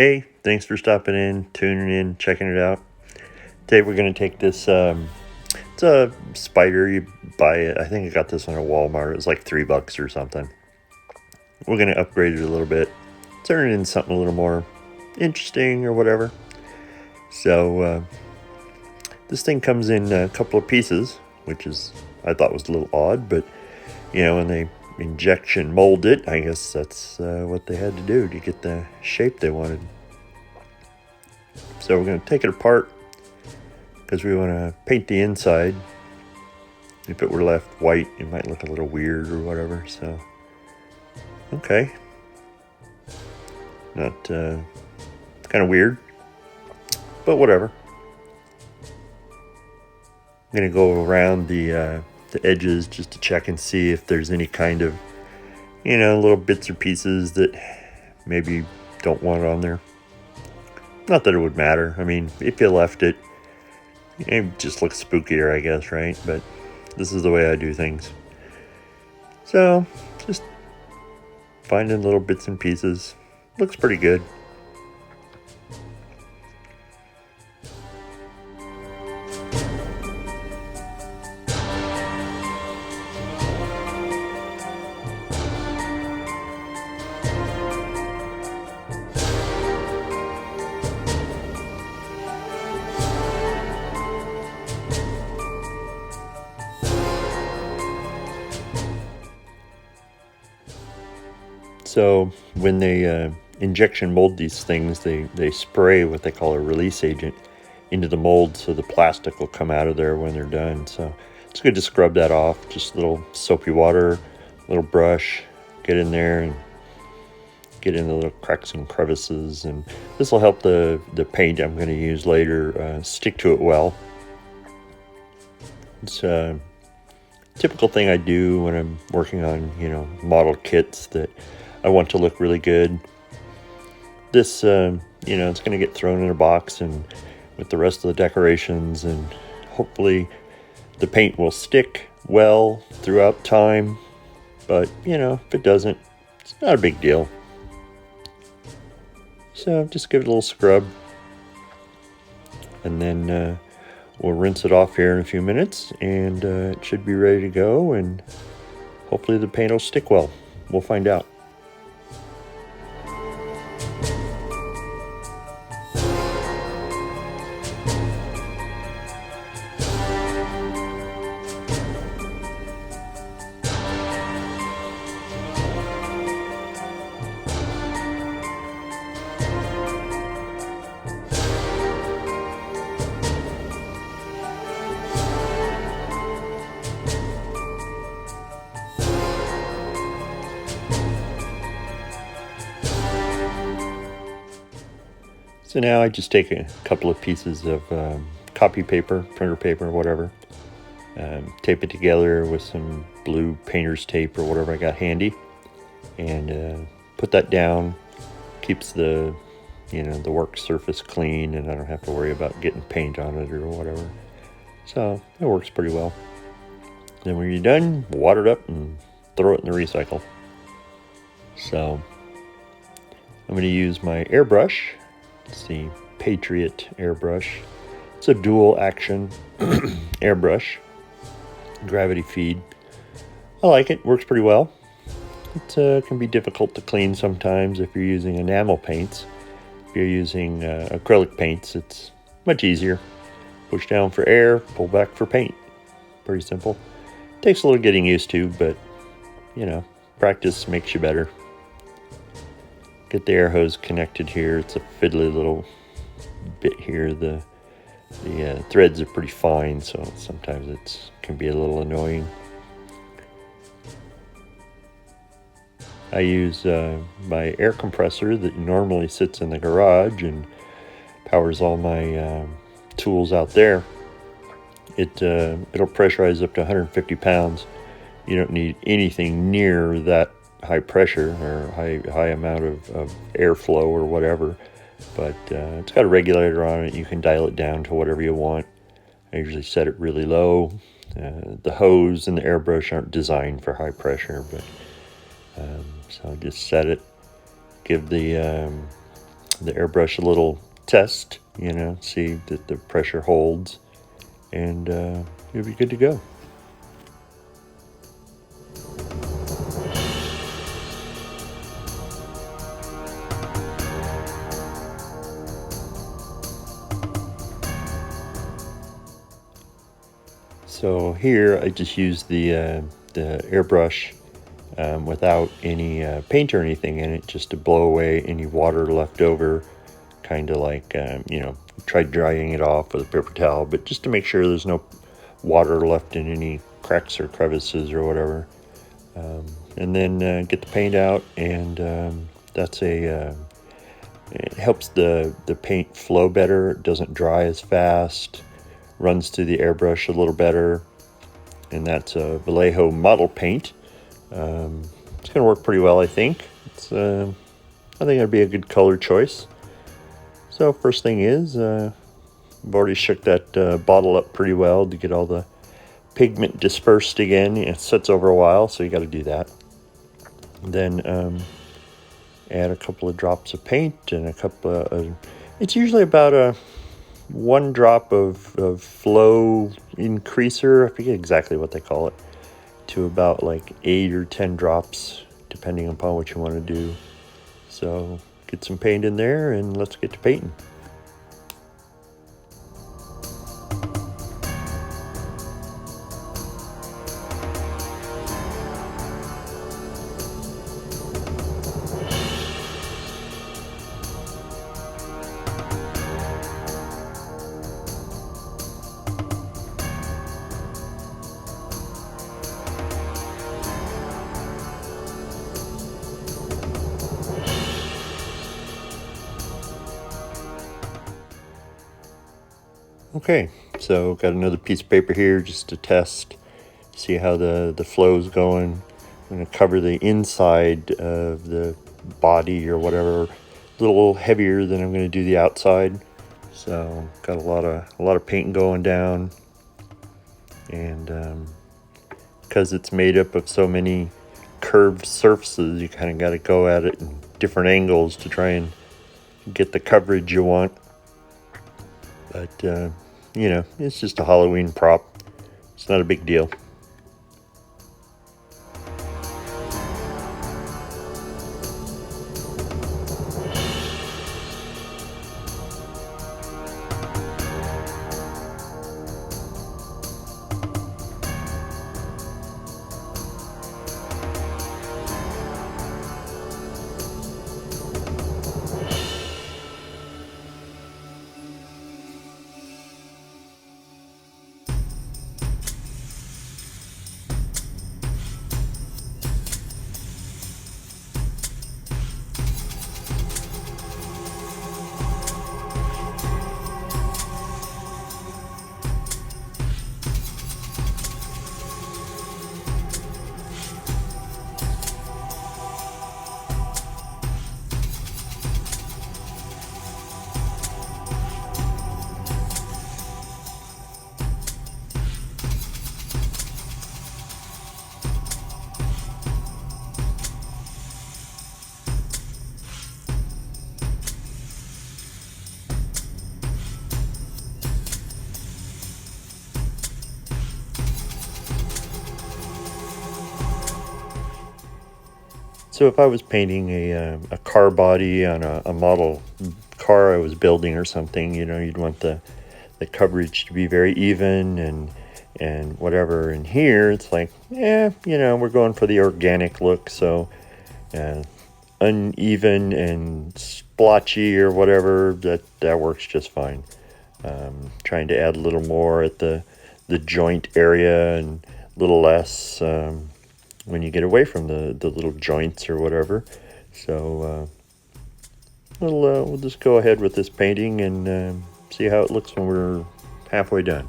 Hey, thanks for stopping in, tuning in, checking it out. Today we're going to take this, it's a spider, you buy it, I think I got this one at Walmart, it was like $3 or something. We're going to upgrade it a little bit, turn it into something a little more interesting or whatever. So, this thing comes in a couple of pieces, which is, I thought was a little odd, but, when they injection mold it, I guess that's what they had to do to get the shape they wanted. So we're going to take it apart because we want to paint the inside. If it were left white, it might look a little weird or whatever. So, okay. Not kind of weird, but whatever. I'm going to go around the edges just to check and see if there's any kind of, little bits or pieces that maybe don't want it on there. Not that it would matter. I mean, if you left it, it just looks spookier, I guess, right? But this is the way I do things. So, just finding little bits and pieces. Looks pretty good. So when they injection mold these things, they spray what they call a release agent into the mold so the plastic will come out of there when they're done. So it's good to scrub that off. Just a little soapy water, a little brush, get in there and get in the little cracks and crevices. And this will help the paint I'm going to use later stick to it well. It's a typical thing I do when I'm working on, model kits that I want to look really good. This, it's going to get thrown in a box and with the rest of the decorations, and hopefully the paint will stick well throughout time. But, if it doesn't, it's not a big deal. So just give it a little scrub. And then we'll rinse it off here in a few minutes, and it should be ready to go, and hopefully the paint will stick well. We'll find out. So now I just take a couple of pieces of copy paper, printer paper, whatever, tape it together with some blue painter's tape or whatever I got handy, and put that down. Keeps the work surface clean, and I don't have to worry about getting paint on it or whatever. So it works pretty well. Then when you're done, water it up and throw it in the recycle. So I'm going to use my airbrush. It's the Patriot airbrush. It's a dual action airbrush, gravity feed. I like it, works pretty well. It can be difficult to clean sometimes if you're using enamel paints. If you're using acrylic paints, it's much easier. Push down for air, pull back for paint. Pretty simple. Takes a little getting used to, but practice makes you better. Get the air hose connected here. It's a fiddly little bit here. The threads are pretty fine, so sometimes it can be a little annoying. I use my air compressor that normally sits in the garage and powers all my tools out there. It'll pressurize up to 150 pounds. You don't need anything near that high pressure or high amount of airflow or whatever, but it's got a regulator on it. You can dial it down to whatever you want. I usually set it really low. The hose and the airbrush aren't designed for high pressure, but so I just set it, give the the airbrush a little test, see that the pressure holds, and you'll be good to go. So here I just use the airbrush without any paint or anything in it, just to blow away any water left over, kind of like, try drying it off with a paper towel, but just to make sure there's no water left in any cracks or crevices or whatever. And then get the paint out, and it helps the paint flow better. It doesn't dry as fast, runs through the airbrush a little better, and that's a Vallejo model paint. It's going to work pretty well, I think. I think it'd be a good color choice. So first thing is, I've already shook that bottle up pretty well to get all the pigment dispersed again. It sits over a while, so you got to do that. Then add a couple of drops of paint and a couple of, it's usually about a 1 drop of flow increaser. I forget exactly what they call it, to about like 8 or 10 drops, depending upon what you want to do. So get some paint in there and let's get to painting. Okay, so got another piece of paper here just to test, see how the flow's going. I'm going to cover the inside of the body or whatever, a little heavier than I'm going to do the outside. So got a lot of paint going down, and because it's made up of so many curved surfaces, you kind of got to go at it in different angles to try and get the coverage you want. But it's just a Halloween prop. It's not a big deal. So if I was painting a car body on a model car I was building or something, you'd want the coverage to be very even and whatever. And here it's like, we're going for the organic look, so uneven and splotchy or whatever, that works just fine. Trying to add a little more at the joint area and a little less when you get away from the little joints or whatever. So we'll just go ahead with this painting and see how it looks when we're halfway done.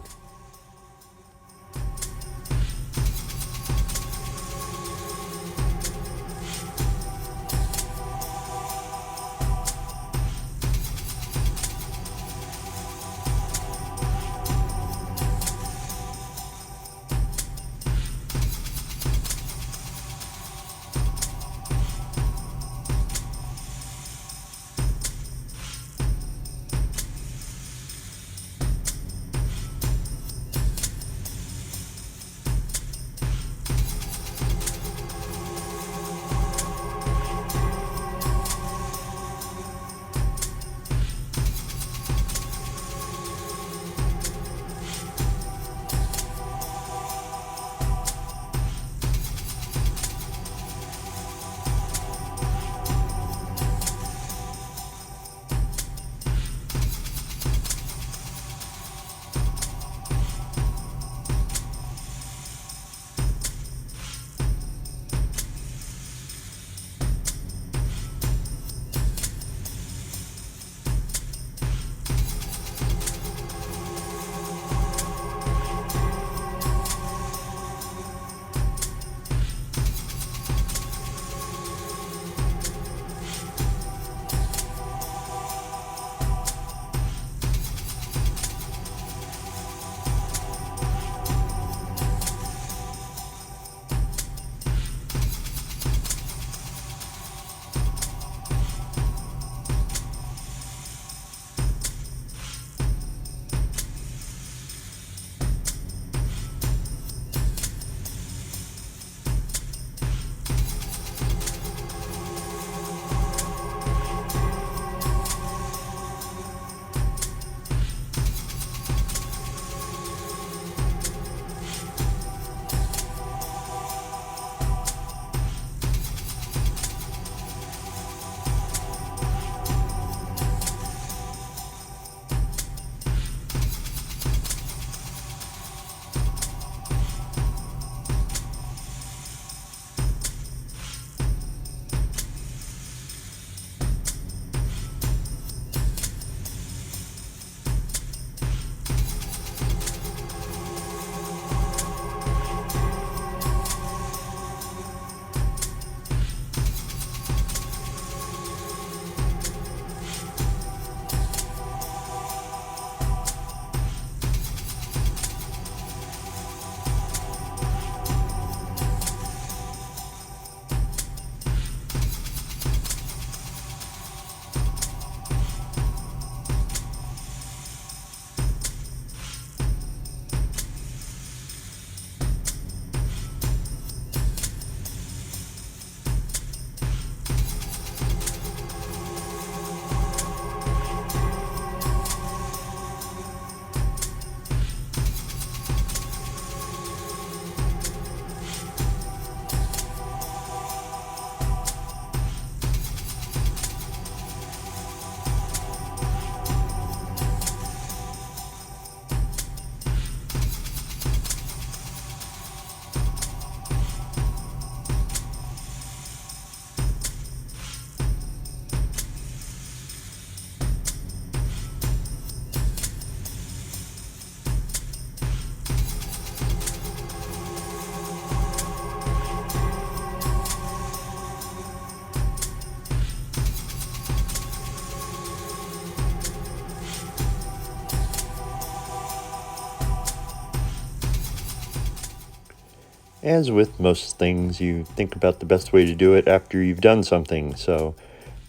As with most things, you think about the best way to do it after you've done something, so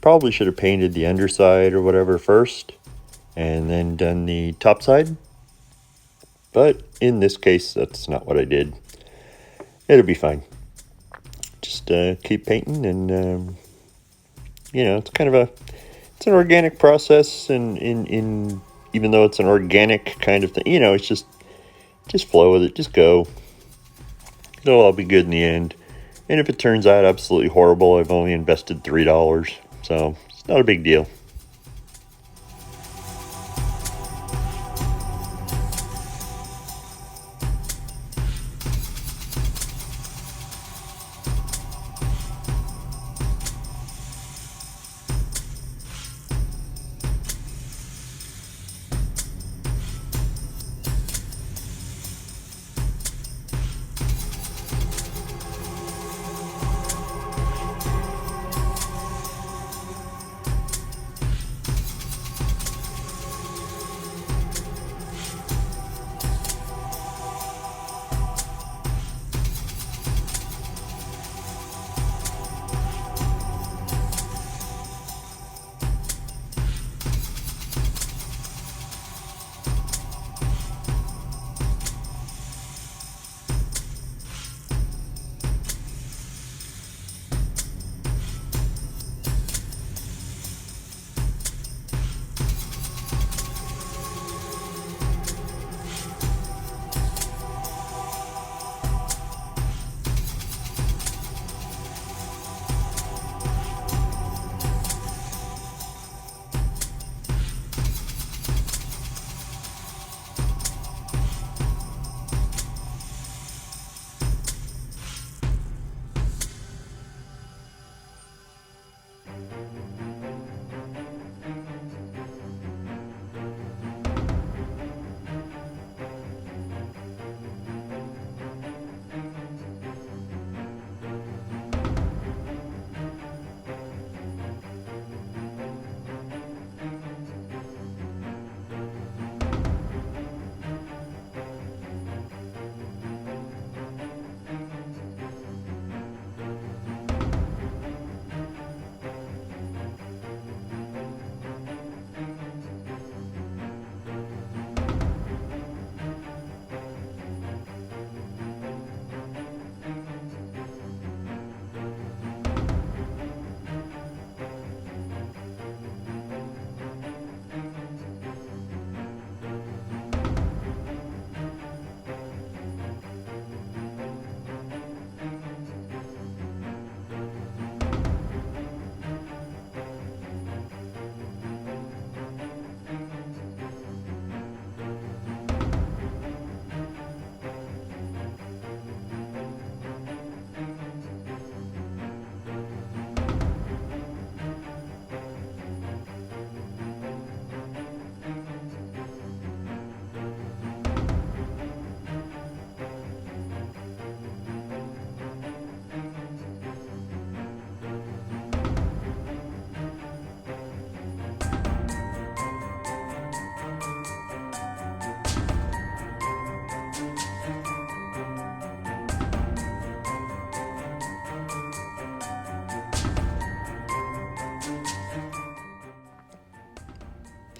probably should have painted the underside or whatever first, and then done the top side. But in this case, that's not what I did. It'll be fine. Just keep painting, and it's kind of it's an organic process, and in even though it's an organic kind of thing, it's just flow with it, just go. It'll all be good in the end. And if it turns out absolutely horrible, I've only invested $3, so it's not a big deal.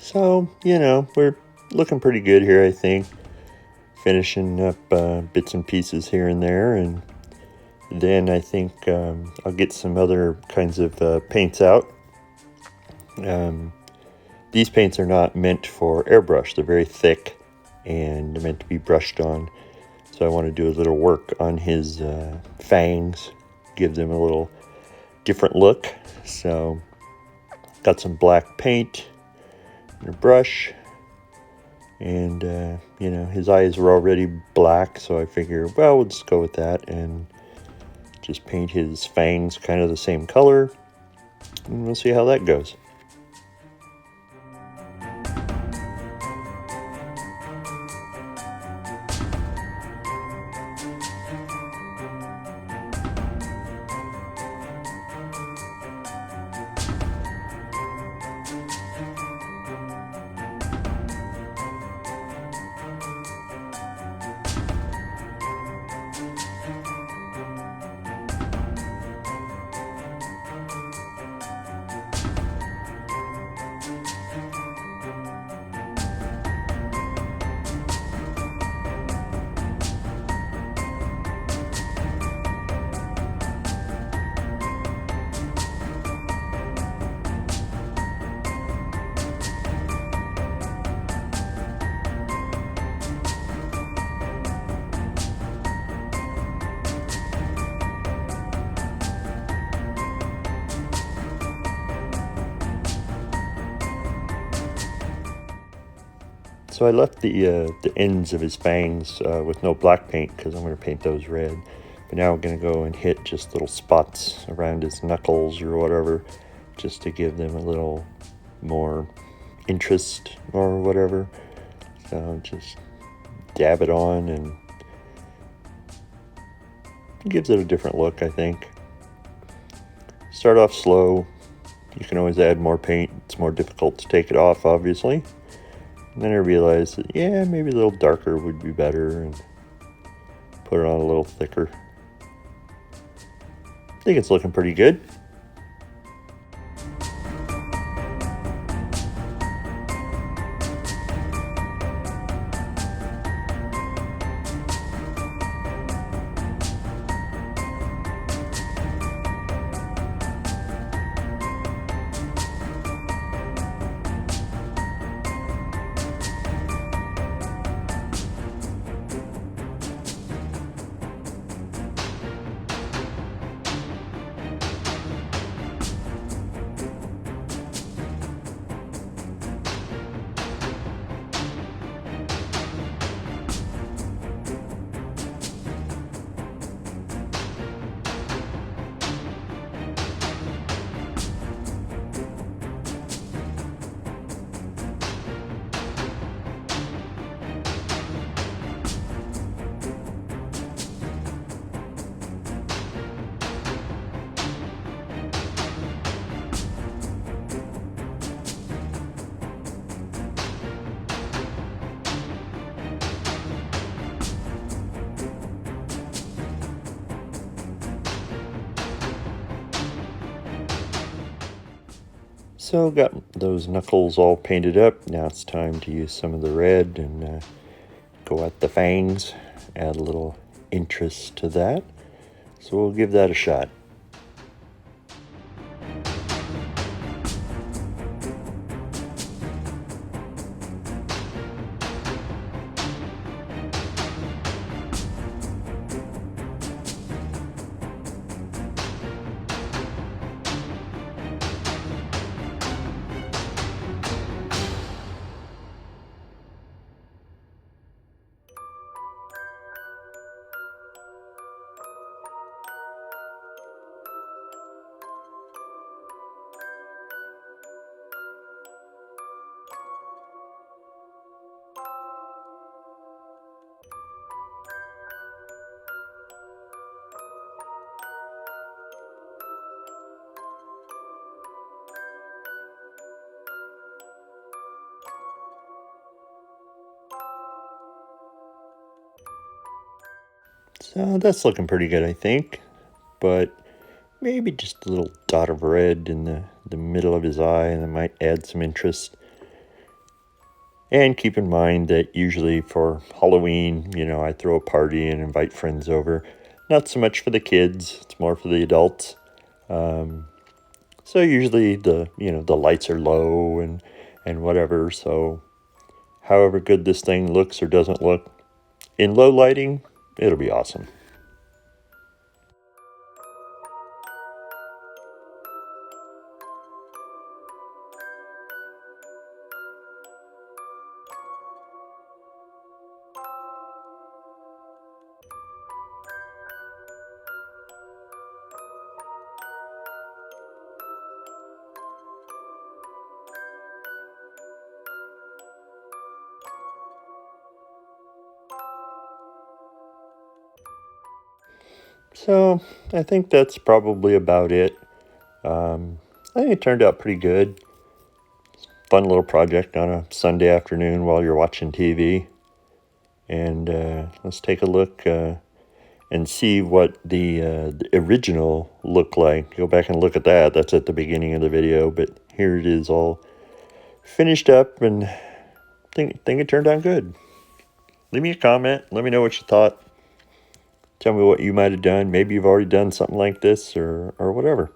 So, we're looking pretty good here, I think. Finishing up bits and pieces here and there, and then I think I'll get some other kinds of paints out. These paints are not meant for airbrush. They're very thick and they're meant to be brushed on. So I want to do a little work on his fangs, give them a little different look. So got some black paint and a brush, and his eyes were already black, so I figure, well, we'll just go with that and just paint his fangs kind of the same color, and we'll see how that goes. So I left the ends of his fangs with no black paint because I'm going to paint those red. But now I'm going to go and hit just little spots around his knuckles or whatever, just to give them a little more interest or whatever. So just dab it on, and it gives it a different look, I think. Start off slow. You can always add more paint. It's more difficult to take it off, obviously. And then I realized that, yeah, maybe a little darker would be better, and put it on a little thicker. I think it's looking pretty good. So got those knuckles all painted up. Now it's time to use some of the red and go at the fangs, add a little interest to that. So we'll give that a shot. So that's looking pretty good, I think. But maybe just a little dot of red in the middle of his eye, and that might add some interest. And keep in mind that usually for Halloween, I throw a party and invite friends over. Not so much for the kids, it's more for the adults. So usually the lights are low and whatever. So however good this thing looks or doesn't look, in low lighting, it'll be awesome. So I think that's probably about it. I think it turned out pretty good. Fun little project on a Sunday afternoon while you're watching TV. And let's take a look and see what the original looked like. Go back and look at that. That's at the beginning of the video. But here it is all finished up, and think it turned out good. Leave me a comment. Let me know what you thought. Tell me what you might have done. Maybe you've already done something like this or whatever.